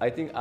I think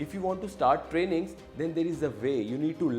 If you want to start trainings, then there is a way. You need to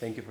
Thank you.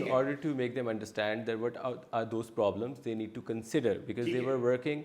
in order to make them understand that what are those problems they need to consider because they were working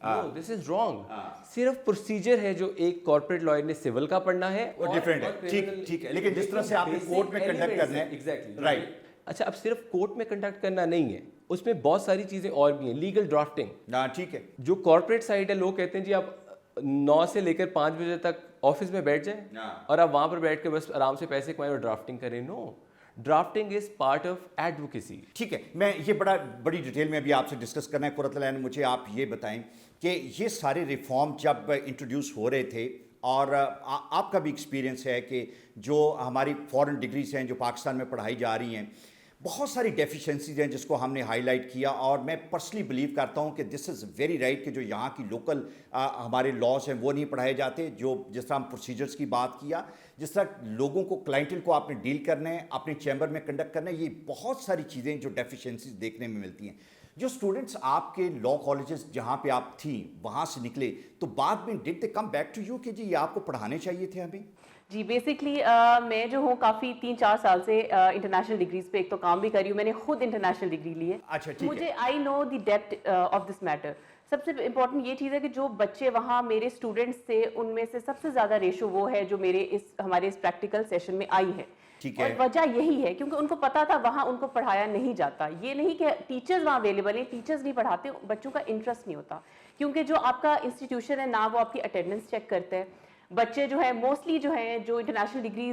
No, this is wrong. صرف procedure ہے جو ایک corporate lawyer نے civil کا پڑھنا ہے وہ different ہے. ٹھیک ہے, لیکن جس طرح سے آپ نے کورٹ میں کنڈکٹ کرنا ہے. Exactly right. اچھا, اب صرف کورٹ میں کنڈکٹ کرنا نہیں ہے, اس میں بہت ساری چیزیں اور بھی ہیں. لیگل ڈرافٹنگ, ہاں ٹھیک ہے. جو کارپوریٹ سائڈ ہے, لوگ کہتے ہیں جی آپ 9 سے لے کر 5 بجے تک آفس میں بیٹھ جائیں اور آپ وہاں پر بیٹھ کے بس آرام سے پیسے کمائیں اور ڈرافٹنگ کریں. No, drafting is part of advocacy. ٹھیک ہے, میں یہ بڑی ڈیٹیل میں ابھی آپ سے ڈسکس کرنا ہے. قرۃ العین, مجھے آپ یہ بتائیں کہ یہ سارے ریفارم جب انٹروڈیوس ہو رہے تھے, اور آپ کا بھی ایکسپیرینس ہے کہ جو ہماری فورن ڈگریز ہیں جو پاکستان میں پڑھائی جا رہی ہیں, بہت ساری ڈیفیشنسیز ہیں جس کو ہم نے ہائی لائٹ کیا, اور میں پرسنلی بلیو کرتا ہوں کہ دس از ویری رائٹ کہ جو یہاں کی لوکل ہمارے لاس ہیں وہ نہیں پڑھائے جاتے. جو جس طرح ہم پروسیجرز کی بات کیا, جس طرح لوگوں کو کلائنٹل کو آپ نے ڈیل کرنا ہے, اپنے چیمبر میں کنڈکٹ کرنا ہے, یہ بہت ساری چیزیں جو ڈیفیشنسیز دیکھنے میں ملتی ہیں. جو اسٹوڈنٹس آپ کے لا کالجز جہاں پہ آپ تھیں وہاں سے نکلے, تو بعد میں ڈڈ دے کم بیک ٹو یو کہ جی یہ آپ کو پڑھانے چاہیے تھے ہمیں؟ جی بیسکلی میں جو ہوں کافی 3-4 سال سے انٹرنیشنل ڈگریز پہ ایک تو کام بھی کری ہوں, میں نے خود انٹرنیشنل ڈگری لی ہے. اچھا ٹھیک ہے. مجھے I know the depth of this matter. سب سے امپورٹنٹ یہ چیز ہے کہ جو بچے وہاں میرے اسٹوڈنٹس تھے ان میں سے سب سے زیادہ ریشو وہ ہے جو ہمارے اس پریکٹیکل سیشن میں آئی ہے. اور وجہ یہی ہے کیونکہ ان کو پتا تھا وہاں ان کو پڑھایا نہیں جاتا. یہ نہیں کہ ٹیچرز وہاں اویلیبل ہیں, ٹیچرز نہیں پڑھاتے, بچوں کا انٹرسٹ نہیں ہوتا, کیونکہ جو آپ کا انسٹیٹیوشن ہے نا وہ آپ کی اٹینڈنس چیک کرتا ہے. بچے جو ہیں موسٹلی جو ہیں جو انٹرنیشنل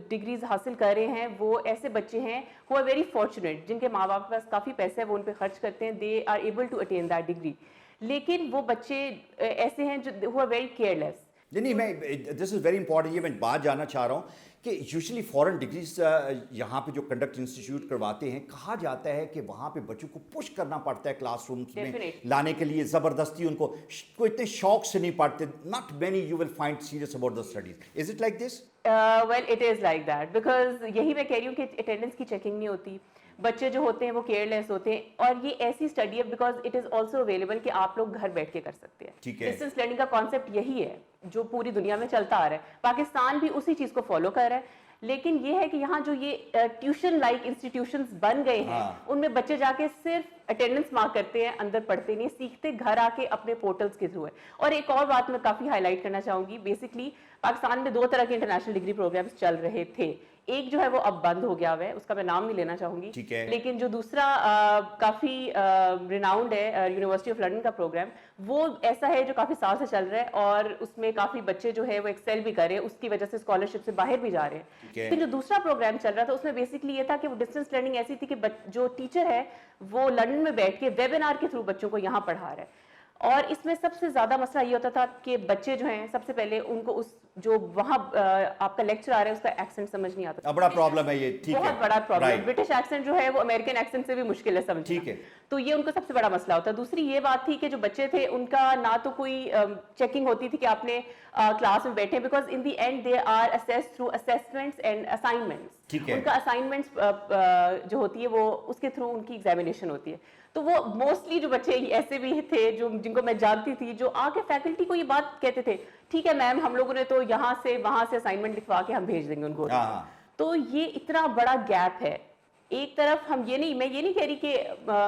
ڈگریز حاصل کر رہے ہیں وہ ایسے بچے ہیں who are very fortunate, جن کے ماں باپ کے پاس کافی پیسے ہے, وہ ان پہ خرچ کرتے ہیں, they are able to attain that degree. لیکن وہ بچے ایسے ہیں جو who are very careless. نہیں, میں دس از ویری امپورٹنٹ, یہ میں بات جاننا چاہ رہا ہوں کہ یوزلی فورن ڈگریز یہاں پہ جو کنڈکٹ انسٹیٹیوٹ کرواتے ہیں, کہا جاتا ہے کہ وہاں پہ بچوں کو پش کرنا پڑتا ہے کلاس رومس میں لانے کے لیے, زبردستی ان کو اتنے شوق سے نہیں پڑھتے. Not many you will find serious about the studies. Is it like this? Well it is like that, because یہی میں کہہ رہی ہوں کہ اٹینڈنس کی چیکنگ نہیں ہوتی, بچے جو ہوتے ہیں وہ کیئر لیس ہوتے ہیں, اور یہ ایسی اسٹڈی ہے because it is also available کہ آپ لوگ گھر بیٹھ کے کر سکتے ہیں. ڈسٹینس لرننگ کا کانسیپٹ یہی ہے جو پوری دنیا میں چلتا آ رہا ہے, پاکستان بھی اسی چیز کو فالو کر رہا ہے. لیکن یہ ہے کہ یہاں جو یہ ٹیوشن لائک انسٹیٹیوشنز بن گئے ہیں ان میں بچے جا کے صرف اٹینڈنس مارک کرتے ہیں, اندر پڑھتے نہیں, سیکھتے گھر آ کے اپنے پورٹلز کے تھرو ہے. اور ایک اور بات میں کافی ہائی لائٹ کرنا چاہوں گی, بیسکلی پاکستان میں 2 طرح کے انٹرنیشنل ڈگری پروگرامز چل رہے تھے. ایک جو ہے وہ اب بند ہو گیا ہوا ہے, اس کا میں نام نہیں لینا چاہوں گی, لیکن جو دوسرا کافی ریناؤنڈ ہے یونیورسٹی آف لنڈن کا پروگرام, وہ ایسا ہے جو کافی سال سے چل رہا ہے, اور اس میں کافی بچے جو ہے وہ ایکسیل بھی کر رہے ہیں, اس کی وجہ سے اسکالرشپ سے باہر بھی جا رہے ہیں. لیکن جو دوسرا پروگرام چل رہا تھا اس میں بیسکلی یہ تھا کہ وہ ڈسٹینس لرننگ ایسی تھی کہ جو ٹیچر ہے وہ لنڈن میں بیٹھ کے ویبینار کے تھرو بچوں کو یہاں پڑھا رہا ہے. اور اس میں سب سے زیادہ مسئلہ یہ ہوتا تھا کہ بچے جو ہیں سب سے پہلے ان کو اس جو وہاں آپ کا لیکچر آ رہا ہے اس کا ایکسنٹ سمجھ نہیں آتا. بڑا پرابلم ہے یہ. ٹھیک ہے, بہت بڑا پرابلم. برٹش ایکسنٹ جو ہے وہ امریکن ایکسنٹ سے بھی مشکل ہے سمجھنا. ٹھیک ہے, تو یہ ان کا سب سے بڑا مسئلہ ہوتا ہے. دوسری یہ بات تھی کہ جو بچے تھے ان کا نہ تو کوئی چیکنگ ہوتی تھی کہ آپ نے کلاس میں بیٹھے, because in the end they are assessed through assessments and assignments. ان کا اسائنمنٹس جو ہوتی ہے وہ اس کے تھرو ان کی ایگزامینیشن ہوتی ہے. تو وہ موسٹلی جو بچے ایسے بھی تھے جو جن کو میں جانتی تھی جو آ کے فیکلٹی کو یہ بات کہتے تھے, ٹھیک ہے میم ہم لوگوں نے تو یہاں سے وہاں سے اسائنمنٹ لکھوا کے ہم بھیج دیں گے ان کو. تو یہ اتنا بڑا گیپ ہے. ایک طرف میں یہ نہیں کہہ رہی کہ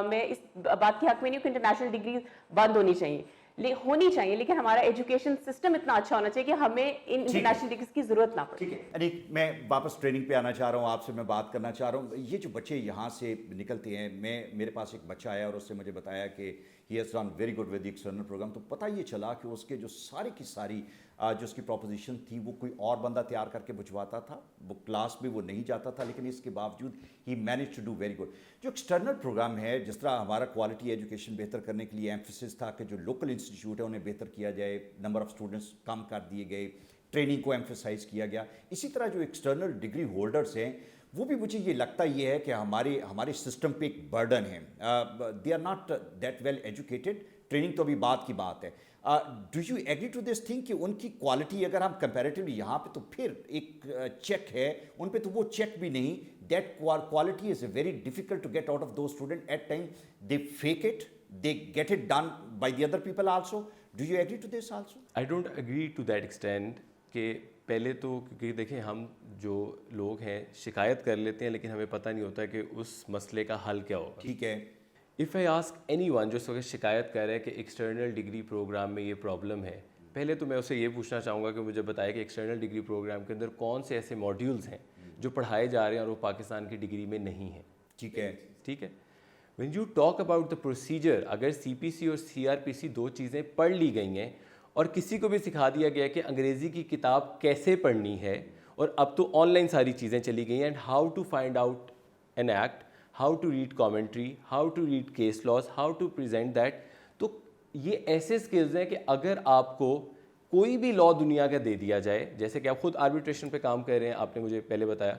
میں اس بات کے حق میں نہیں ہوں کہ انٹرنیشنل ڈگری بند ہونی چاہیے, لیکن ہمارا ایجوکیشن سسٹم اتنا اچھا ہونا چاہیے کہ ہمیں ان انٹرنیشنل ڈگریز کی ضرورت نہ پڑے. ٹھیک ہے, یعنی میں واپس ٹریننگ پہ آنا چاہ رہا ہوں, آپ سے میں بات کرنا چاہ رہا ہوں. یہ جو بچے یہاں سے نکلتے ہیں, میرے پاس ایک بچہ آیا اور اس سے مجھے بتایا کہ he has done very good with the external program. تو پتہ یہ چلا کہ اس کے جو ساری کی ساری جو اس کی پروپوزیشن تھی وہ کوئی اور بندہ تیار کر کے بھجواتا تھا, وہ کلاس میں وہ نہیں جاتا تھا, لیکن اس کے باوجود ہی manage to do very good. جو ایکسٹرنل پروگرام ہے, جس طرح ہمارا کوالٹی ایجوکیشن بہتر کرنے کے لیے ایمفیسس تھا کہ جو لوکل انسٹیٹیوٹ ہے انہیں بہتر کیا جائے, نمبر آف اسٹوڈنٹس کم کر دیے گئے, ٹریننگ کو ایمفیسائز کیا گیا. اسی طرح جو ایکسٹرنل ڈگری ہولڈرس ہیں وہ بھی مجھے یہ لگتا یہ ہے کہ ہمارے سسٹم پہ ایک برڈن ہے. They are not that well educated. Training تو ابھی بات کی بات ہے. Do you agree to this thing کہ ان کی کوالٹی اگر ہم کمپیریٹیولی یہاں پہ, تو پھر ایک چیک ہے ان پہ, تو وہ چیک بھی نہیں. That quality is very difficult to get out of those student. At time they fake it, they get it done by the other people also. Do you agree to this also? I don't agree to that extent کہ پہلے تو کیونکہ دیکھیں ہم جو لوگ ہیں شکایت کر لیتے ہیں لیکن ہمیں پتہ نہیں ہوتا کہ اس مسئلے کا حل کیا ہوگا. ٹھیک ہے, If I ask anyone جو اس وقت شکایت کر رہا ہے کہ ایکسٹرنل ڈگری پروگرام میں یہ پرابلم ہے, پہلے تو میں اسے یہ پوچھنا چاہوں گا کہ مجھے بتائے کہ ایکسٹرنل ڈگری پروگرام کے اندر کون سے ایسے ماڈیولز ہیں جو پڑھائے جا رہے ہیں اور وہ پاکستان کی ڈگری میں نہیں ہیں. ٹھیک ہے. When you talk about the procedure, اگر CPC اور CRPC دو چیزیں پڑھ لی گئی ہیں اور کسی کو بھی سکھا دیا گیا کہ انگریزی کی کتاب کیسے پڑھنی ہے, اور اب تو آن لائن ساری چیزیں چلی گئی ہیں, and how to find out an act, how to read commentary, how to read case laws, how to present that. تو یہ ایسے اسکلز ہیں کہ اگر آپ کو کوئی بھی لا دنیا کا دے دیا جائے, جیسے کہ آپ خود آربیٹریشن پہ کام کر رہے ہیں, آپ نے مجھے پہلے بتایا,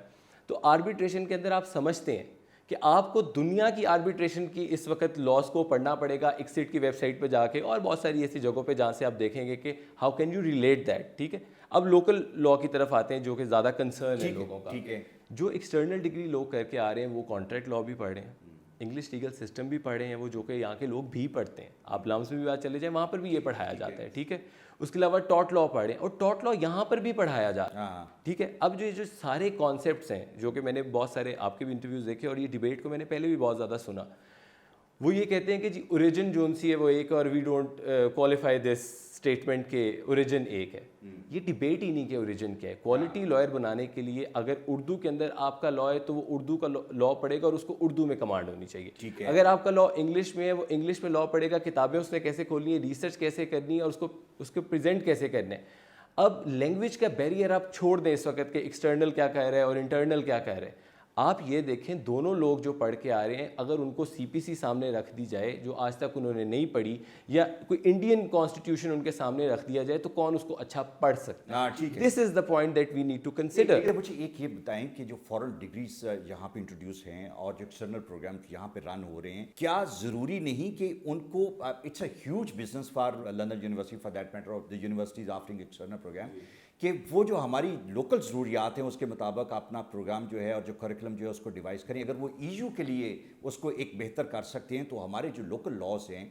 تو آربیٹریشن کے اندر آپ سمجھتے ہیں کہ آپ کو دنیا کی آربیٹریشن کی اس وقت لاس کو پڑھنا پڑے گا ایکسٹ کی ویب سائٹ پہ جا کے, اور بہت ساری ایسی جگہوں پہ جہاں سے آپ دیکھیں گے کہ how can you relate that. ٹھیک ہے. اب لوکل لا کی طرف آتے ہیں جو کہ زیادہ کنسرن ہے لوگوں کا. جو ایکسٹرنل ڈگری لوگ کر کے آ رہے ہیں وہ کانٹریکٹ لا بھی پڑھ رہے ہیں, انگلش لیگل سسٹم بھی پڑھ رہے ہیں, وہ جو کہ یہاں کے لوگ بھی پڑھتے ہیں. آپ لمس میں بھی بات چلے جائیں, وہاں پر بھی یہ پڑھایا جاتا ہے. ٹھیک ہے. اس کے علاوہ ٹاٹ لا پڑھ رہے ہیں, اور ٹاٹ لا یہاں پر بھی پڑھایا جاتا ہے. ٹھیک ہے. اب جو سارے کانسیپٹس ہیں جو کہ میں نے بہت سارے آپ کے بھی انٹرویوز دیکھے, اور یہ ڈیبیٹ کو میں نے پہلے بھی بہت زیادہ سنا, وہ یہ کہتے ہیں کہ جی اوریجن جو سی ہے وہ ایک, اور we don't qualify this statement کہ اوریجن ایک ہے. یہ ڈیبیٹ ہی نہیں کہ اوریجن کیا ہے. کوالٹی لائر بنانے کے لیے اگر اردو کے اندر آپ کا لا ہے تو وہ اردو کا لا پڑھے گا اور اس کو اردو میں کمانڈ ہونی چاہیے. اگر آپ کا لا انگلش میں ہے وہ انگلش میں لا پڑھے گا, کتابیں اس نے کیسے کھولنی ہے, ریسرچ کیسے کرنی ہے, اور اس کو پریزنٹ کیسے کرنا ہے. اب لینگویج کا بیریئر آپ چھوڑ دیں اس وقت کہ ایکسٹرنل کیا کہہ رہا ہے اور انٹرنل کیا کہہ رہا ہے. آپ یہ دیکھیں دونوں لوگ جو پڑھ کے آ رہے ہیں, اگر ان کو CPC سامنے رکھ دی جائے جو آج تک انہوں نے نہیں پڑھی, یا کوئی انڈین کانسٹیٹیوشن ان کے سامنے رکھ دیا جائے, تو کون اس کو اچھا پڑھ سکتا ہے. This is the point that we need to consider. مجھے ایک یہ بتائیں کہ جو فورن ڈگریز یہاں پہ انٹروڈیوس ہیں اور جو ایکسٹرنل پروگرامس یہاں پہ رن ہو رہے ہیں, کیا ضروری نہیں کہ ان کو, it's a huge business for London university for that matter of the universities offering external program, کہ وہ جو ہماری لوکل ضروریات ہیں اس کے مطابق اپنا پروگرام جو ہے اور جو کریکولم جو ہے اس کو ڈیوائز کریں. اگر وہ EU کے لیے اس کو ایک بہتر کر سکتے ہیں, تو ہمارے جو لوکل لاز ہیں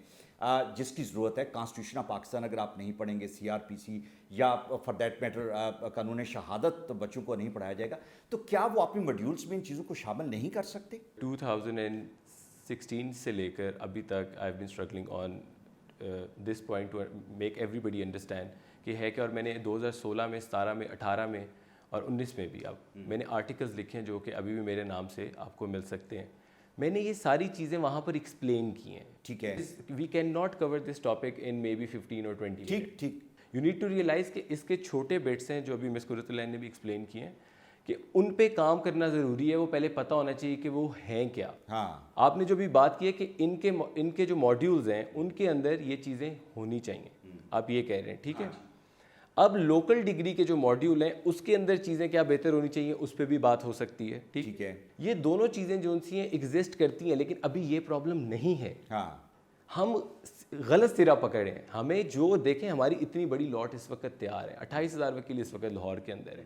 جس کی ضرورت ہے, کانسٹیٹیوشن آف پاکستان اگر آپ نہیں پڑھیں گے, CRPC یا فار دیٹ میٹر قانون شہادت بچوں کو نہیں پڑھایا جائے گا, تو کیا وہ اپنے ماڈیولس میں ان چیزوں کو شامل نہیں کر سکتے؟ 2016 سے لے کر ابھی تک I have been struggling on this point to make everybody understand کہ ہے کہ, اور میں نے 2016 میں, 17 میں, 18 میں اور 19 میں بھی اب میں نے آرٹیکلز لکھے ہیں جو کہ ابھی بھی میرے نام سے آپ کو مل سکتے ہیں. میں نے یہ ساری چیزیں وہاں پر ایکسپلین کی ہیں. ٹھیک ہے. We can not cover this topic in maybe 15 اور 20. ٹھیک. یو نیڈ ٹو ریئلائز کہ اس کے چھوٹے بٹس ہیں جو ابھی مس قرۃ العین نے بھی ایکسپلین کیے ہیں, کہ ان پہ کام کرنا ضروری ہے. وہ پہلے پتہ ہونا چاہیے کہ وہ ہیں کیا. آپ نے جو بھی بات کی ہے کہ ان کے جو ماڈیولز ہیں ان کے اندر یہ چیزیں ہونی چاہیے, آپ یہ کہہ رہے ہیں. ٹھیک ہے. اب لوکل ڈگری کے جو ماڈیول ہیں اس کے اندر چیزیں کیا بہتر ہونی چاہیے, اس پہ بھی بات ہو سکتی ہے. ٹھیک ہے. یہ دونوں چیزیں جو ان سی ہیں ایگزسٹ کرتی ہیں, لیکن ابھی یہ پرابلم نہیں ہے. ہم غلط سرا پکڑے ہیں. ہمیں جو دیکھیں ہماری اتنی بڑی لاٹ اس وقت تیار ہے, 28,000 وکیل اس وقت لاہور کے اندر ہے.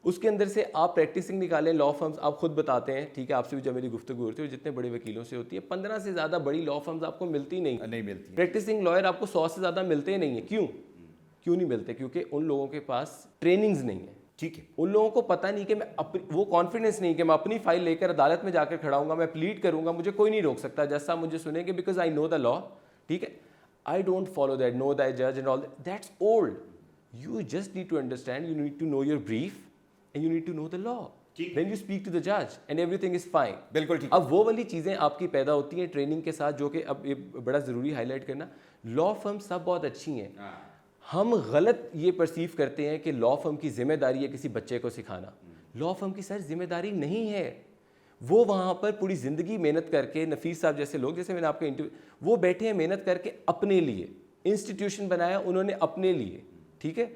اس کے اندر سے آپ پریکٹسنگ نکالیں, لا فرمز آپ خود بتاتے ہیں. ٹھیک ہے. آپ سے بھی جب میری گفتگو ہوتی ہے جتنے بڑے وکیلوں سے ہوتی ہے, 15 سے زیادہ بڑی لا فرمز آپ کو ملتی نہیں ملتی. پریکٹسنگ لائر آپ کو 100 سے زیادہ ملتے نہیں ہیں. کیوں نہیں ملتے؟ کیونکہ ان لوگوں کے پاس ٹریننگز نہیں ہے. ٹھیک ہے. ان لوگوں کو پتہ نہیں کہ میں وہ کانفیڈنس نہیں کہ میں اپنی فائل لے کر عدالت میں جا کر کھڑا ہوں گا, میں پلیڈ کروں گا, مجھے کوئی نہیں روک سکتا, جج صاحب مجھے سنیں گے because I know the law. ٹھیک ہے. I don't follow that, no that جج and all that's old. You just need to understand, you need to know your brief and you need to know the law. Then you speak to the judge and everything is fine. بالکل ٹھیک. اب وہ والی چیزیں آپ کی پیدا ہوتی ہیں ٹریننگ کے ساتھ, جو کہ اب یہ بڑا ضروری ہائی لائٹ کرنا. لا فرم سب بہت اچھی ہیں. ہم غلط یہ پرسیو کرتے ہیں کہ لا فرم کی ذمہ داری ہے کسی بچے کو سکھانا. لا فرم کی سر ذمہ داری نہیں ہے. وہ وہاں پر پوری زندگی محنت کر کے, نفیس صاحب جیسے لوگ, جیسے میں نے آپ کے انٹرویو, وہ بیٹھے ہیں محنت کر کے اپنے لیے, انسٹیٹیوشن بنایا انہوں نے اپنے لیے. ٹھیک ہے.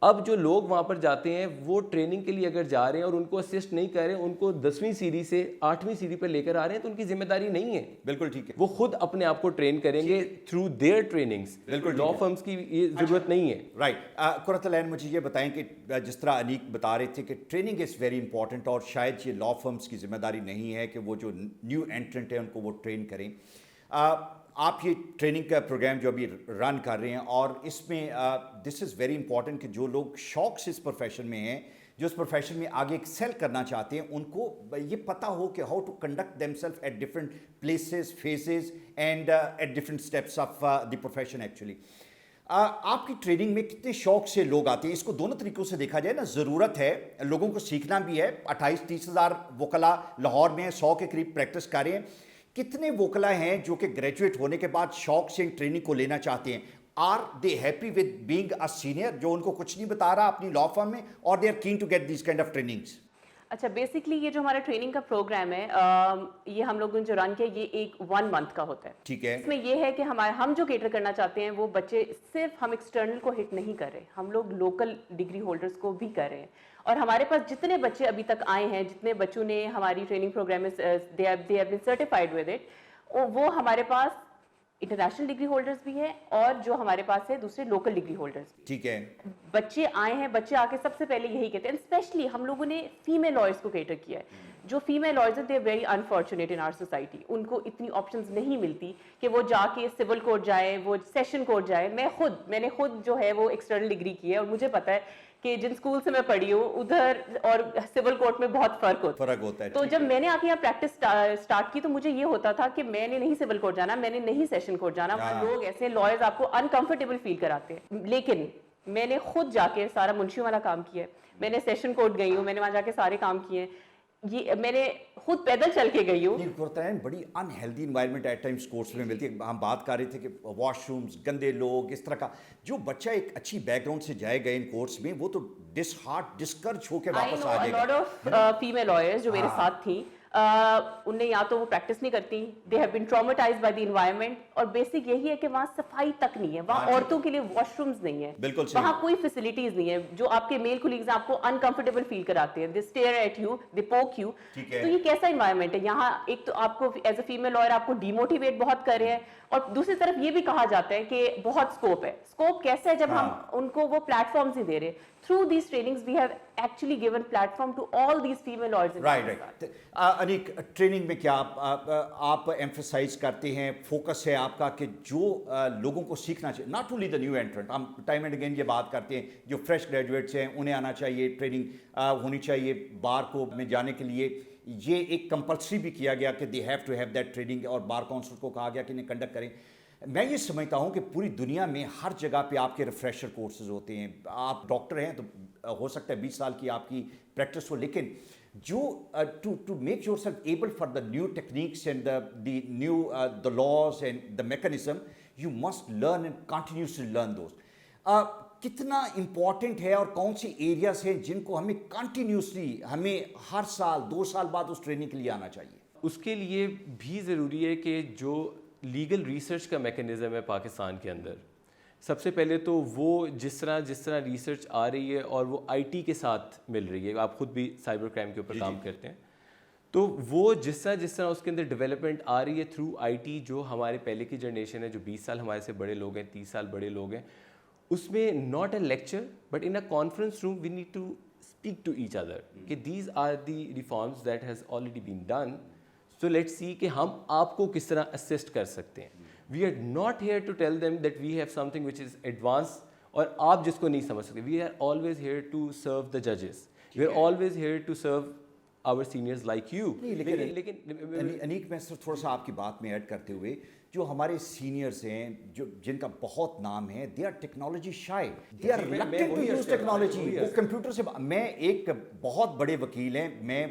اب جو لوگ وہاں پر جاتے ہیں وہ ٹریننگ کے لیے اگر جا رہے ہیں اور ان کو اسسٹ نہیں کر رہے ہیں, ان کو 10ویں سیڑھی سے 8ویں سیڑھی پر لے کر آ رہے ہیں, تو ان کی ذمہ داری نہیں ہے. بالکل ٹھیک ہے. وہ خود اپنے آپ کو ٹرین کریں گے تھرو دیئر ٹریننگز. بالکل لا فرمز کی یہ ضرورت نہیں ہے. رائٹ. قرۃ العین مجھے یہ بتائیں کہ جس طرح انیک بتا رہے تھے کہ ٹریننگ از ویری امپورٹنٹ, اور شاید یہ لا فرمز کی ذمہ داری نہیں ہے کہ وہ جو نیو انٹرنٹ ہیں ان کو وہ ٹرین کریں. آپ یہ ٹریننگ کا پروگرام جو ابھی رن کر رہے ہیں, اور اس میں دس از ویری امپورٹنٹ کہ جو لوگ شوق سے اس پروفیشن میں ہیں, جو اس پروفیشن میں آگے ایکسیل کرنا چاہتے ہیں ان کو یہ پتہ ہو کہ how to conduct them self at different places phases and at different steps of the profession actually. آپ کی ٹریننگ میں کتنے شوق سے لوگ آتے ہیں؟ اس کو دونوں طریقوں سے دیکھا جائے نا, ضرورت ہے, لوگوں کو سیکھنا بھی ہے. 28-30 ہزار وکلا لاہور میں 100 کے قریب پریکٹس کر رہے ہیں. کتنے وکلا ہیں جو کہ گریجویٹ ہونے کے بعد شوق سے ٹریننگ کو لینا چاہتے ہیں؟ Are they happy with being a senior جو ان کو کچھ نہیں بتا رہا اپنی لا فرم میں, اور they are keen to get these kind of trainings? اچھا, بیسکلی یہ جو ہمارا ٹریننگ کا پروگرام ہے یہ ہم لوگوں نے جو رن کیا یہ ایک 1 منتھ کا ہوتا ہے. ٹھیک ہے. اس میں یہ ہے کہ ہم جو کیٹر کرنا چاہتے ہیں وہ بچے صرف ہم ایکسٹرنل کو ہٹ نہیں کر رہے, ہم لوگ لوکل ڈگری ہولڈرس کو بھی کر رہے ہیں. اور ہمارے پاس جتنے بچے ابھی تک آئے ہیں, جتنے بچوں نے ہماری ٹریننگ پروگرام میں دے have been certified with it, وہ ہمارے پاس انٹرنیشنل ڈگری ہولڈرز بھی ہیں اور جو ہمارے پاس ہے دوسرے لوکل ڈگری ہولڈرز بھی. ٹھیک ہے. بچے آئے ہیں, بچے آ کے سب سے پہلے یہی کہتے ہیں, اسپیشلی ہم لوگوں نے فیمیل لائرس کو کیٹر کیا ہے. جو فیمیل لائرز ہیں they are very unfortunate in our society, ان کو اتنی آپشنز نہیں ملتی کہ وہ جا کے سول کورٹ جائیں, وہ سیشن کورٹ جائیں. میں نے خود جو ہے وہ ایکسٹرنل ڈگری کی ہے اور مجھے پتا ہے کہ جن اسکول سے میں پڑھی ہوں ادھر اور سول کورٹ میں بہت فرق ہوتا ہے. تو جب میں نے آ کے یہاں پریکٹس اسٹارٹ کی تو مجھے یہ ہوتا تھا کہ میں نے نہیں سول کورٹ جانا, میں نے نہیں سیشن کورٹ جانا. وہاں لوگ ایسے لائرز آپ کو انکمفرٹیبل فیل کراتے ہیں. لیکن میں نے خود جا کے سارا منشیوں والا کام کیا ہے, میں نے سیشن کورٹ گئی ہوں, میں نے وہاں جا کے سارے کام کیے ہیں, یہ میں نے خود پیدل چل کے گئی ہوں. نہیں ہوتا ہے, بڑی unhealthy environment at times course میں ملتی ہے. ہم بات کر رہے تھے کہ واش رومز, گندے لوگ, اس طرح کا. جو بچہ ایک اچھی بیک گراؤنڈ سے جائے گا ان کورس میں وہ تو ڈسکرج ہو کے واپس آ جائے گا. لاٹ آف فیمیل لائرز جو میرے ساتھ تھیں, ان نے یا تو وہ پریکٹس نہیں کرتی, they have been traumatised by the environment. اور بیسک یہی ہے کہ وہاں صفائی تک نہیں ہے, وہاں عورتوں کے لیے واش رومز نہیں ہے, وہاں کوئی فیسلٹیز نہیں ہے. جو آپ کے میل کولیگز آپ کو انکمفرٹیبل فیل کراتے ہیں, دے اسٹیئر ایٹ یو, دے پوک یو. تو یہ کیسا انوائرمنٹ ہے یہاں؟ ایک تو آپ کو ایز اے فیمیل لائر آپ کو ڈیموٹیویٹ بہت کر رہے ہیں, اور دوسری طرف یہ بھی کہا جاتا ہے کہ بہت اسکوپ ہے. اسکوپ کیسے ہے جب ہم ان کو وہ پلیٹ فارمز ہی دے رہے. Through these trainings we have actually given platform to all these female lawyers. Right. انیک, ٹریننگ میں کیا آپ ایمفسائز کرتے ہیں, فوکس ہے آپ کا کہ جو لوگوں کو سیکھنا چاہیے, not only the new entrant, ہم ٹائم اینڈ اگین یہ بات کرتے ہیں, جو فریش گریجویٹس ہیں انہیں آنا چاہیے, ٹریننگ ہونی چاہیے بار کو میں جانے کے لیے. یہ ایک کمپلسری بھی کیا گیا کہ they have to have that training, اور بار کونسل کو کہا گیا کہ انہیں کنڈکٹ کریں. میں یہ سمجھتا ہوں کہ پوری دنیا میں ہر جگہ پہ آپ کے ریفریشر کورسز ہوتے ہیں. آپ ڈاکٹر ہیں تو ہو سکتا ہے 20 سال کی آپ کی پریکٹس ہو, لیکن جو to make your self able for the new techniques and the new the laws and the mechanism, you must learn and continuously learn those. کتنا امپورٹنٹ ہے اور کون سی ایریاز ہیں جن کو ہمیں کنٹینیوسلی, ہمیں ہر سال 2 سال بعد اس ٹریننگ کے لیے آنا چاہیے؟ اس کے لیے بھی ضروری ہے کہ جو لیگل ریسرچ کا میکانزم ہے پاکستان کے اندر, سب سے پہلے تو وہ جس طرح ریسرچ آ رہی ہے اور وہ آئی ٹی کے ساتھ مل رہی ہے, آپ خود بھی سائبر کرائم کے اوپر کام کرتے ہیں, تو وہ جس طرح اس کے اندر ڈیولپمنٹ آ رہی ہے تھرو آئی ٹی. جو ہمارے پہلے کی جنریشن ہے, جو 20 سال ہمارے سے بڑے لوگ ہیں, 30 سال بڑے لوگ ہیں, اس میں not a lecture but in a conference room we need to speak to each other کہ these are the reforms that has already been done. So let's see کہ ہم آپ کو کس طرح اسسٹ کر سکتے ہیں. We are not here to tell them that we have something which is advanced اور آپ جس کو نہیں سمجھ سکتے. We are always here to serve the judges. We are always here to serve our seniors like you. لیکن انیک, میں صرف تھوڑا سا آپ کی بات میں ایڈ کرتے ہوئے, جو ہمارے سینئرز ہیں جو جن کا بہت نام ہے, they are technology shy, they are reluctant to use technology. وہ کمپیوٹر سے, میں ایک بہت بڑے وکیل ہیں, میں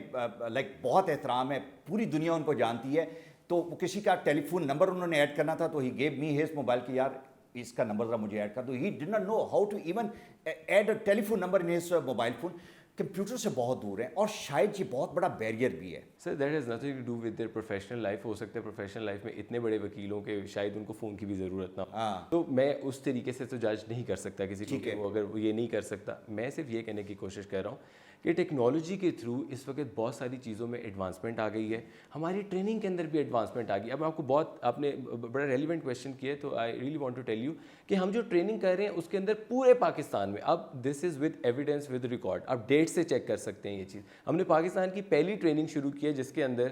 لائک بہت احترام ہے, پوری دنیا ان کو جانتی ہے, تو کسی کا ٹیلی فون نمبر انہوں نے ایڈ کرنا تھا تو he gave me his mobile کہ یار اس کا نمبر ذرا مجھے ایڈ کر دو. He did not know how to even add a telephone number in his mobile phone. Computer سے بہت دور ہیں, اور شاید یہ بہت بڑا بیریئر بھی ہے. Sir that has nothing to do with their professional life. ہو سکتا ہے پروفیشنل لائف میں اتنے بڑے وکیلوں کے شاید ان کو فون کی بھی ضرورت نہ ہو, تو میں اس طریقے سے تو جج نہیں کر سکتا کسی کو کہ وہ اگر وہ یہ نہیں کر سکتا. میں صرف یہ کہنے کی کوشش کر رہا ہوں کہ ٹیکنالوجی کے تھرو اس وقت بہت ساری چیزوں میں ایڈوانسمنٹ آ گئی ہے, ہماری ٹریننگ کے اندر بھی ایڈوانسمنٹ آ گئی. اب آپ نے بڑا ریلیونٹ کویشچن کیا ہے, تو I really want to tell you کہ ہم جو ٹریننگ کر رہے ہیں اس کے اندر پورے پاکستان میں, اب this is with evidence with record, آپ ڈیٹ سے چیک کر سکتے ہیں یہ چیز. ہم نے پاکستان کی پہلی ٹریننگ شروع کی ہے جس کے اندر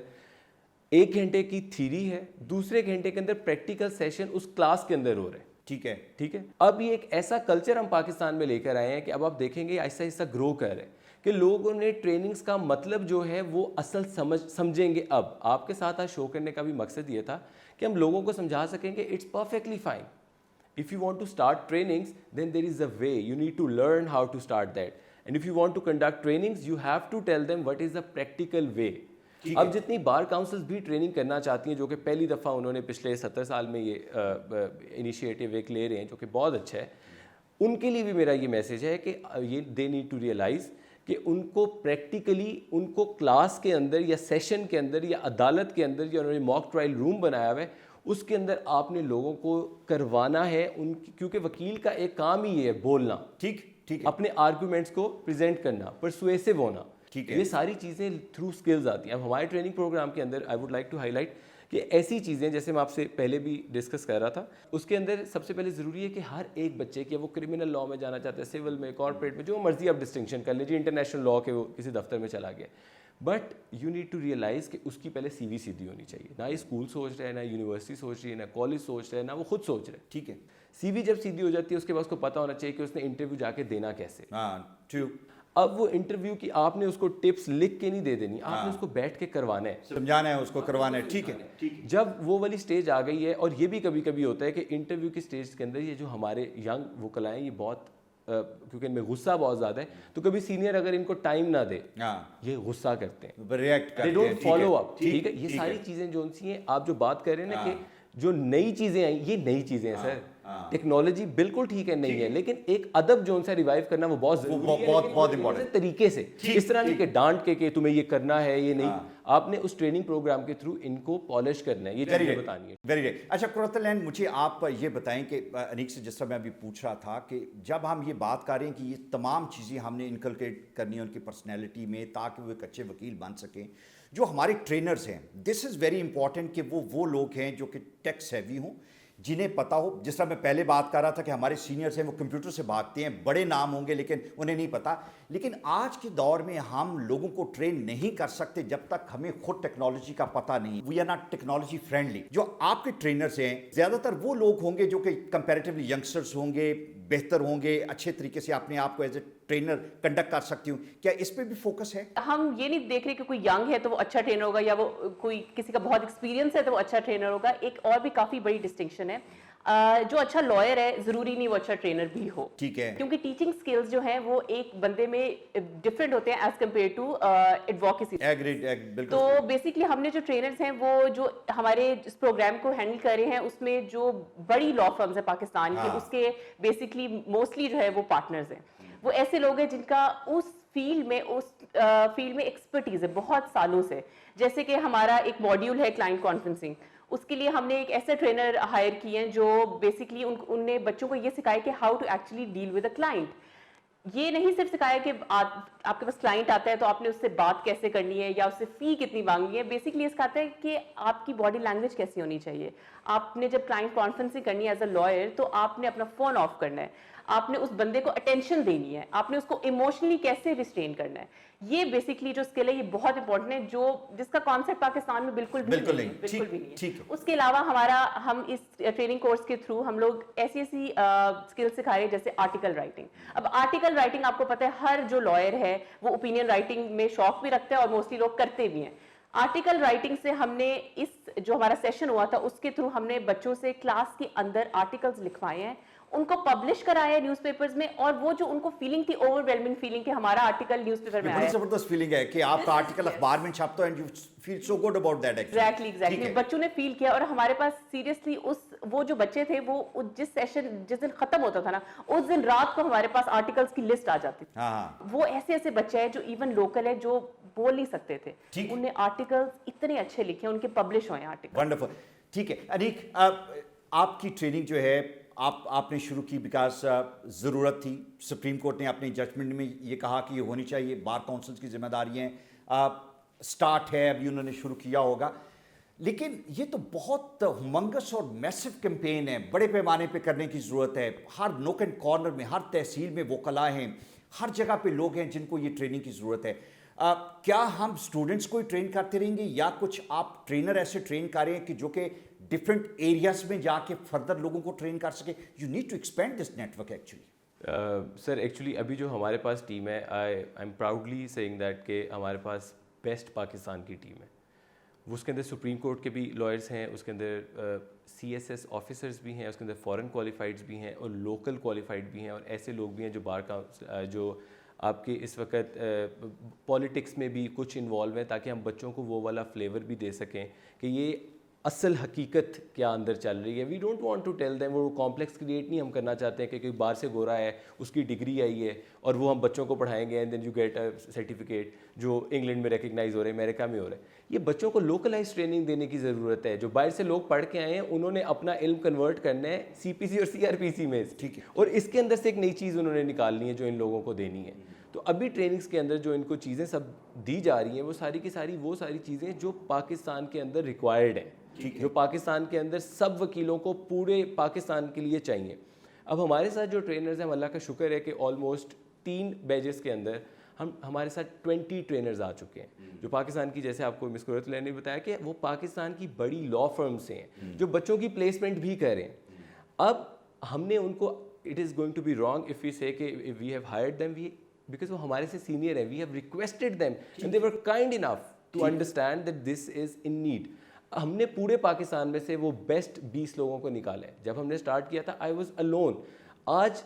1 گھنٹے کی تھیری ہے, دوسرے گھنٹے کے اندر پریکٹیکل سیشن اس کلاس کے اندر ہو رہے ہیں. ٹھیک ہے. اب یہ ایک ایسا کلچر ہم پاکستان میں لے کر آئے ہیں کہ اب آپ دیکھیں گے آہستہ آہستہ گرو کر رہے ہیں. کہ لوگوں نے ٹریننگز کا مطلب جو ہے وہ اصل سمجھیں گے. اب آپ کے ساتھ آج شو کرنے کا بھی مقصد یہ تھا کہ ہم لوگوں کو سمجھا سکیں کہ it's perfectly fine. If you want to start trainings, then there is a way. You need to learn how to start that. And if you want to conduct trainings, you have to tell them what is the practical way. اب جتنی بار councils بھی training کرنا چاہتی ہیں, جو کہ پہلی دفعہ انہوں نے پچھلے 70 سال میں یہ انیشیٹو ایک لے رہے ہیں, جو کہ بہت اچھا ہے, ان کے لیے بھی میرا یہ میسیج ہے کہ یہ دے نیڈ ٹو ریئلائز کہ ان کو پریکٹیکلی ان کو کلاس کے اندر یا سیشن کے اندر یا عدالت کے اندر یا انہوں نے موک ٹرائل روم بنایا ہوا ہے, اس کے اندر آپ نے لوگوں کو کروانا ہے ان کی, کیونکہ وکیل کا ایک کام ہی یہ ہے بولنا, ٹھیک, اپنے آرگومنٹس کو پریزنٹ کرنا, پرسویسو ہونا, یہ ساری چیزیں تھرو سکلز آتی ہیں. اب ہمارے ٹریننگ پروگرام کے اندر I would like to highlight کہ ایسی چیزیں جیسے میں آپ سے پہلے بھی ڈسکس کر رہا تھا, اس کے اندر سب سے پہلے ضروری ہے کہ ہر ایک بچے کی, وہ کرمنل لاء میں جانا چاہتا ہے, سول میں, کارپوریٹ میں, جو مرضی آپ ڈسٹنکشن کر لیجیے, انٹرنیشنل لاء کے وہ کسی دفتر میں چلا گیا, but you need to realize کہ اس کی پہلے سی وی سیدھی ہونی چاہیے. نہ اسکول سوچ رہا ہے, نہ یونیورسٹی سوچ رہی ہے, نہ کالج سوچ رہا ہے, نہ وہ خود سوچ رہا ہے. ٹھیک ہے, سی وی جب سیدھی ہو جاتی ہے اس کے بعد اس کو پتہ ہونا چاہیے کہ اس نے انٹرویو جا کے دینا کیسے. اب وہ انٹرویو کی آپ نے اس کو ٹپس لکھ کے نہیں دے دینی, آپ نے اس کو بیٹھ کے کروانا ہے, سمجھانا ہے, اس کو کروانا ہے. ٹھیک ہے, جب وہ والی سٹیج آ گئی ہے, اور یہ بھی کبھی کبھی ہوتا ہے کہ انٹرویو کی سٹیج کے اندر یہ جو ہمارے ینگ وکلاء ہیں, یہ بہت کیونکہ ان میں غصہ بہت زیادہ ہے, تو کبھی سینئر اگر ان کو ٹائم نہ دے یہ غصہ کرتے ہیں, دے ڈونٹ فالو اپ. ٹھیک ہے, یہ ساری چیزیں جو سی ہیں, آپ جو بات کر رہے ہیں نا کہ جو نئی چیزیں آئیں, یہ نئی چیزیں ہیں سر. ٹیکنالوجی بالکل ٹھیک ہے, نہیں ہے, لیکن ایک ادب جو ان سے ریوائیو کرنا وہ بہت ضروری ہے, بہت امپورٹنٹ طریقے سے, اس طرح نہیں کہ ڈانٹ کے کہ تمہیں یہ کرنا ہے, یہ نہیں, آپ نے اس ٹریننگ پروگرام کے تھرو ان کو پالش کرنا ہے, یہ چیزیں بتانی ہے. Very right. اچھا قرۃ العین, مجھے آپ یہ بتائیں کہ انیک سے جس طرح میں ابھی پوچھ رہا تھا کہ جب ہم یہ بات کر رہے ہیں کہ یہ تمام چیزیں ہم نے انکلکیٹ کرنی ہے ان کی پرسنالٹی میں تاکہ وہ ایک اچھے وکیل بن سکیں, جو ہمارے ٹرینرز ہیں, دس از ویری امپورٹنٹ کہ وہ لوگ ہیں جو کہ ٹیک سیوی ہوں, جنہیں پتہ ہو. جس طرح میں پہلے بات کر رہا تھا کہ ہمارے سینئرز ہیں وہ کمپیوٹر سے بھاگتے ہیں, بڑے نام ہوں گے لیکن انہیں نہیں پتہ. لیکن آج کے دور میں ہم لوگوں کو ٹرین نہیں کر سکتے جب تک ہمیں خود ٹیکنالوجی کا پتہ نہیں. We are not technology friendly. جو آپ کے ٹرینرز ہیں زیادہ تر وہ لوگ ہوں گے جو کہ کمپیریٹیولی ینگسٹرز ہوں گے, بہتر ہوں گے, اچھے طریقے سے اپنے آپ کو ایز اے ٹرینر کنڈکٹ کر سکتی ہوں. کیا اس پہ بھی فوکس ہے؟ ہم یہ نہیں دیکھ رہے کہ کوئی ینگ ہے تو وہ اچھا ٹرینر ہوگا, یا وہ کوئی کسی کا بہت ایکسپیرینس ہے تو وہ اچھا ٹرینر ہوگا. ایک اور بھی کافی بڑی ڈسٹنکشن ہے, جو اچھا لائر ہے ضروری نہیں وہ اچھا ٹرینر بھی ہو. ٹھیک ہے, کیونکہ ٹیچنگ سکلز جو ہیں وہ ایک بندے میں ڈفرینٹ ہوتے ہیں ایز کمپیئر ٹو ایڈوکیسی. تو بیسکلی ہم نے جو ٹرینرز ہیں وہ جو ہمارے اس پروگرام کو ہینڈل کر رہے ہیں, اس میں جو بڑی لا فرمز ہیں پاکستان کے, اس کے بیسکلی موسٹلی جو ہے وہ پارٹنرز ہیں. وہ ایسے لوگ ہیں جن کا اس فیلڈ میں ایکسپرٹیز ہے بہت سالوں سے. جیسے کہ ہمارا ایک ماڈیول ہے کلائنٹ کانفرنسنگ, اس کے لیے ہم نے ایک ایسے ٹرینر ہائر کیے ہیں جو بیسکلی ان نے بچوں کو یہ سکھایا کہ how to actually deal with a client. یہ نہیں صرف سکھایا کہ آپ کے پاس کلائنٹ آتا ہے تو آپ نے اس سے بات کیسے کرنی ہے یا اس سے فی کتنی مانگنی ہے. بیسکلی یہ سکھاتا ہے کہ آپ کی باڈی لینگویج کیسی ہونی چاہیے. آپ نے جب کلائنٹ کانفرنسنگ کرنی ہے ایز اے لائر تو آپ نے اپنا فون آف کرنا ہے, آپ نے اس بندے کو اٹینشن دینی ہے, آپ نے اس کو ایموشنلی کیسے ریسٹین کرنا ہے. یہ بیسکلی جو اسکل ہے یہ بہت امپورٹنٹ ہے, جس کا کانسیپٹ پاکستان میں بالکل بھی نہیں ہے. اس کے علاوہ ہم اس ٹریننگ کورس کے تھرو ہم لوگ ایسی اسکل سکھا رہے ہیں جیسے آرٹیکل رائٹنگ. اب آرٹیکل رائٹنگ آپ کو پتہ ہے ہر جو لائر ہے وہ اوپینین رائٹنگ میں شوق بھی رکھتا ہے اور موسٹلی لوگ کرتے بھی ہیں. آرٹیکل رائٹنگ سے ہم نے اس جو ہمارا سیشن ہوا تھا اس کے تھرو ہم نے بچوں سے کلاس کے اندر آرٹیکلز لکھوائے ہیں, ان کو پبلش کرایا ہے نیوز پیپرز میں, اور وہ جو ان کو فیلنگ تھی اوور ویلمنگ فیلنگ کہ ہمارا آرٹیکل نیوز پیپر میں آیا ہے, بڑی زبردست فیلنگ ہے کہ آپ کا آرٹیکل اخبار میں چھپتا ہے, and you feel so good about that. Exactly بچوں نے فیل کیا. اور ہمارے پاس سیریسلی وہ جو بچے تھے وہ جس دن ختم ہوتا تھا نا, اس دن رات کو ہمارے پاس آرٹیکلز کی لسٹ آ جاتی تھی. وہ ایسے بچے ہیں جو ایون لوکل ہے جو بول نہیں سکتے تھے, انہوں نے آرٹیکلز اتنے اچھے لکھے, ان کے پبلش ہوئے ہیں آرٹیکل. ونڈرفل. ٹھیک ہے انیک, آپ کی ٹریننگ جو ہے آپ نے شروع کی بیکاز ضرورت تھی. سپریم کورٹ نے اپنے ججمنٹ میں یہ کہا کہ یہ ہونی چاہیے, بار کونسلز کی ذمہ داری ہیں, سٹارٹ ہے ابھی انہوں نے شروع کیا ہوگا. لیکن یہ تو بہت ہمنگس اور میسو کیمپین ہے, بڑے پیمانے پہ کرنے کی ضرورت ہے. ہر نوک اینڈ کارنر میں, ہر تحصیل میں وکلاء ہیں, ہر جگہ پہ لوگ ہیں جن کو یہ ٹریننگ کی ضرورت ہے. کیا ہم اسٹوڈنٹس کو ہی ٹرین کرتے رہیں گے یا کچھ آپ ٹرینر ایسے ٹرین کر رہے ہیں کہ جو کہ ڈفرینٹ ایریاز میں جا کے فردر لوگوں کو ٹرین کر سکے؟ You need to expand this network actually. Sir actually ابھی جو ہمارے پاس ٹیم ہے I am proudly seeing that کہ ہمارے پاس بیسٹ پاکستان کی ٹیم ہے. وہ اس کے اندر سپریم کورٹ کے بھی لائرس ہیں, اس کے اندر سی ایس ایس آفیسرس بھی ہیں, اس کے اندر فورن کوالیفائڈس بھی ہیں اور لوکل کوالیفائڈ بھی ہیں, اور ایسے لوگ بھی ہیں جو بار جو آپ کے اس وقت پالیٹکس میں بھی کچھ انوالو ہیں, تاکہ ہم بچوں کو وہ والا فلیور بھی دے سکیں کہ یہ اصل حقیقت کیا اندر چل رہی ہے. We don't want to tell them, وہ کمپلیکس کریٹ نہیں ہم کرنا چاہتے ہیں کہ کوئی باہر سے گورا ہے, اس کی ڈگری آئی ہے اور وہ ہم بچوں کو پڑھائیں گے and then you get a certificate جو انگلینڈ میں ریکگنائز ہو رہے ہیں, امریکہ میں ہو رہے ہیں. یہ بچوں کو لوکلائز ٹریننگ دینے کی ضرورت ہے. جو باہر سے لوگ پڑھ کے آئے ہیں انہوں نے اپنا علم کنورٹ کرنا ہے سی پی سی اور سی آر پی سی میں, ٹھیک ہے, اور اس کے اندر سے ایک نئی چیز انہوں نے نکالنی ہے جو ان لوگوں کو دینی ہے. تو ابھی ٹریننگز کے اندر جو ان کو چیزیں سب دی جا رہی ہیں وہ ساری کی ساری وہ ساری چیزیں جو پاکستان کے اندر ریکوائرڈ ہیں, جو پاکستان کے اندر سب وکیلوں کو پورے پاکستان کے لیے چاہیے. اب ہمارے ساتھ جو ٹرینرز ہیں, اللہ کا شکر ہے کہ آلموسٹ 3 بیچز کے اندر ہمارے ساتھ 20 ٹرینرز آ چکے ہیں جو پاکستان کی, جیسے آپ کو مس قرۃ اللہ نے بتایا کہ وہ پاکستان کی بڑی لا فرم سے ہیں جو بچوں کی پلیسمنٹ بھی کر رہے ہیں. اب ہم نے ان کو, it is going to be wrong if we say کہ we have hired them, we because وہ ہمارے سے سینئر ہیں, we have requested them and they were kind enough to understand that this is in need. ہم نے پورے پاکستان میں سے وہ بیسٹ 20 لوگوں کو نکالا ہے. جب ہم نے اسٹارٹ کیا تھا آئی واز الون. آج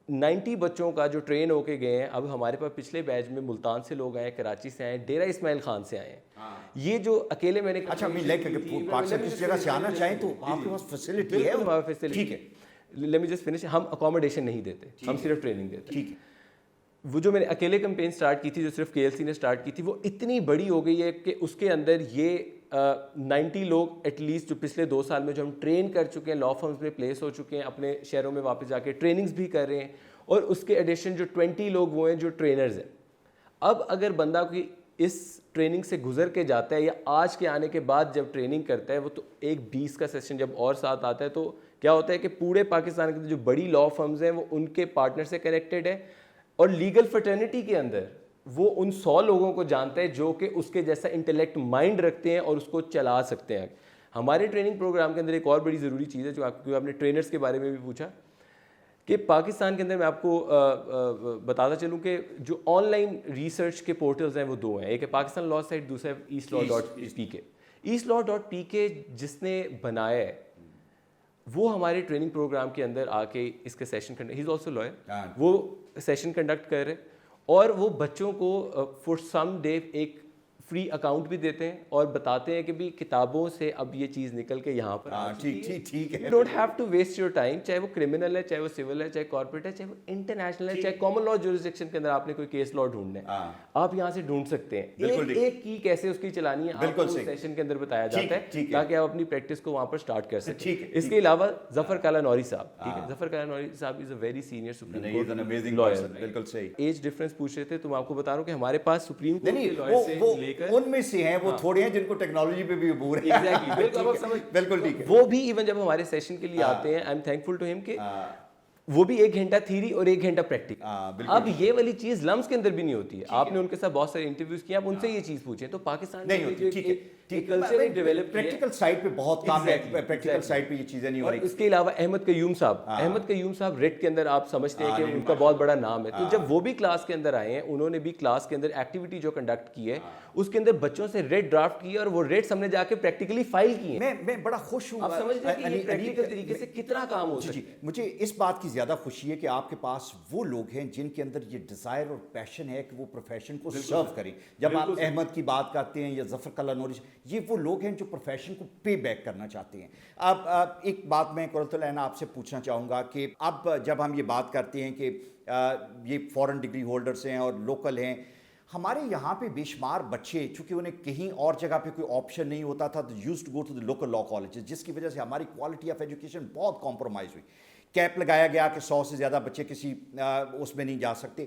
90 بچوں کا جو ٹرین ہو کے گئے ہیں, اب ہمارے پاس پچھلے بیچ میں ملتان سے لوگ آئے ہیں, کراچی سے آئے ہیں, ڈیرہ اسماعیل خان سے آئے ہیں. یہ جو اکیلے میں نے, اچھا پاکستان کسی جگہ سے آنا چاہیں تو آپ کے پاس فیسلٹی ہے, ہمارے فیسلٹی, ٹھیک ہے. Let me just finish. ہم اکوموڈیشن نہیں دیتے, ہم صرف ٹریننگ دیتے. ٹھیک ہے. وہ جو میں نے اکیلے کمپین سٹارٹ کی تھی جو صرف کے ایل سی نے سٹارٹ کی تھی, وہ اتنی بڑی ہو گئی ہے کہ اس کے اندر یہ 90 لوگ ایٹ لیسٹ جو پچھلے 2 سال میں جو ہم ٹرین کر چکے ہیں, لا فرمز میں پلیس ہو چکے ہیں, اپنے شہروں میں واپس جا کے ٹریننگز بھی کر رہے ہیں, اور اس کے ایڈیشن جو 20 لوگ وہ ہیں جو ٹرینرز ہیں. اب اگر بندہ کوئی اس ٹریننگ سے گزر کے جاتا ہے یا آج کے آنے کے بعد جب ٹریننگ کرتا ہے, وہ تو ایک 20 کا سیشن جب اور ساتھ آتا ہے تو کیا ہوتا ہے کہ پورے پاکستان کے جو بڑی لا فرمز ہیں وہ ان کے پارٹنر سے کنیکٹڈ ہے, اور لیگل فرٹرنیٹی کے اندر وہ ان 100 لوگوں کو جانتا ہے جو کہ اس کے جیسا انٹلیکٹ مائنڈ رکھتے ہیں اور اس کو چلا سکتے ہیں. ہمارے ٹریننگ پروگرام کے اندر ایک اور بڑی ضروری چیز ہے جو آپ نے ٹرینرز کے بارے میں بھی پوچھا, کہ پاکستان کے اندر میں آپ کو بتاتا چلوں کہ جو آن لائن ریسرچ کے پورٹلز ہیں وہ 2 ہیں. ایک ہے پاکستان لا سائٹ, دوسرا ہے ایسٹ لا ڈاٹ پی کے. ایسٹ لا ڈاٹ پی کے جس نے بنایا ہے وہ ہمارے ٹریننگ پروگرام کے اندر آ کے اس کے session conduct, he is also lawyer, وہ سیشن کنڈکٹ کر رہے ہیں, اور وہ بچوں کو فور سم ڈے ایک فری اکاؤنٹ بھی دیتے ہیں اور بتاتے ہیں کہ بھی کتابوں سے اب یہ چیز نکل کے یہاں پر ٹھیک ہے, you don't have to waste your time, چاہے وہ کرمنل ہے, چاہے وہ سول ہے, چاہے کارپوریٹ ہے, چاہے وہ انٹرنیشنل ہے, چاہے کامن لا جورسڈکشن کے اندر آپ نے کوئی کیس لا ڈھونڈنا ہے, آپ یہاں سے ڈھونڈ سکتے ہیں. ایک کی کیسے اس کی چلانی ہے آپ کو سیشن کے اندر بتایا جاتا ہے تاکہ آپ اپنی پریکٹس کو وہاں پر اسٹارٹ کر سکیں. اس کے علاوہ ظفر کالا نوری صاحب, ٹھیک ہے, ظفر Kalanauri sahab is a very senior Supreme Court lawyer. بالکل صحیح. ایج ڈفرینس پوچھ رہے تھے تو میں آپ کو بتا رہا ہوں کہ ہمارے پاس سپریم کورٹ کے لائر سے لے کر ان میں سے ہیں وہ تھوڑے ہیں جن کو ٹیکنالوجی پہ بھی عبور ہے. بالکل ٹھیک ہے. وہ بھی ایون جب ہمارے سیشن کے لیے آتے ہیں, آئی ایم تھینکفل ٹو ہم کہ وہ بھی 1 گھنٹہ تھیوری اور 1 گھنٹا پریکٹیکل. اب یہ والی چیز لمس کے اندر بھی نہیں ہوتی ہے. آپ نے ان کے ساتھ بہت سارے انٹرویوز کیے, آپ ان سے یہ چیز پوچھیں تو پاکستان میں کلچر ڈیولپ پریکٹیکل سائڈ پہ بہت کام ہے, پریکٹیکل سائڈ پہ یہ چیزیں نہیں ہو رہی. اس کے علاوہ احمد قیوم صاحب ریٹ کے اندر آپ سمجھتے ہیں کہ ان کا بہت بڑا نام ہے, تو جب وہ بھی کلاس کے اندر آئے ہیں انہوں نے بھی کلاس کے اندر ایکٹیویٹی جو کنڈکٹ کی ہے اس کے اندر بچوں سے ریٹ ڈرافٹ کی اور وہ ریٹس ہم نے جا کے پریکٹیکلی فائل کی ہیں. میں بڑا خوش ہوں. آپ سمجھتے ہیں کہ پریکٹیکل طریقے سے کتنا کام ہو سکتا ہے. مجھے اس بات کی زیادہ خوشی ہے کہ آپ کے پاس وہ لوگ ہیں جن کے اندر یہ ڈیزائر اور پیشن ہے کہ وہ پروفیشن کو سرو کریں. جب آپ احمد کی بات کرتے ہیں یا ظفر کالا نوری, یہ وہ لوگ ہیں جو پروفیشن کو پے بیک کرنا چاہتے ہیں. اب ایک بات میں قرۃ العین آپ سے پوچھنا چاہوں گا کہ اب جب ہم یہ بات کرتے ہیں کہ یہ فورن ڈگری ہولڈرز ہیں اور لوکل ہیں, ہمارے یہاں پہ بے شمار بچے چونکہ انہیں کہیں اور جگہ پہ کوئی آپشن نہیں ہوتا تھا, used to go to the local law colleges, جس کی وجہ سے ہماری کوالٹی آف ایجوکیشن بہت کمپرومائز ہوئی. کیپ لگایا گیا کہ 100 سے زیادہ بچے کسی اس میں نہیں جا سکتے.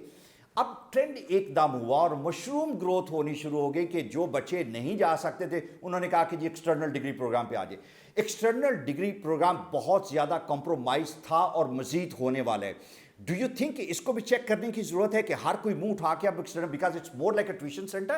اب ٹرینڈ ایک دم ہوا اور مشروم گروتھ ہونی شروع ہو گئی کہ جو بچے نہیں جا سکتے تھے انہوں نے کہا کہ جی ایکسٹرنل ڈگری پروگرام پہ آ جائے. ایکسٹرنل ڈگری پروگرام بہت زیادہ کمپرومائز تھا اور مزید ہونے والا ہے. ڈو یو تھنک کہ اس کو بھی چیک کرنے کی ضرورت ہے کہ ہر کوئی منہ اٹھا کے اب external, because it's more like a tuition centre,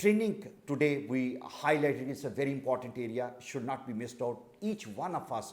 Training today we highlighted is a very important area, should not be missed out. Each one of us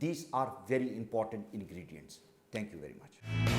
these are very important ingredients. Thank you very much.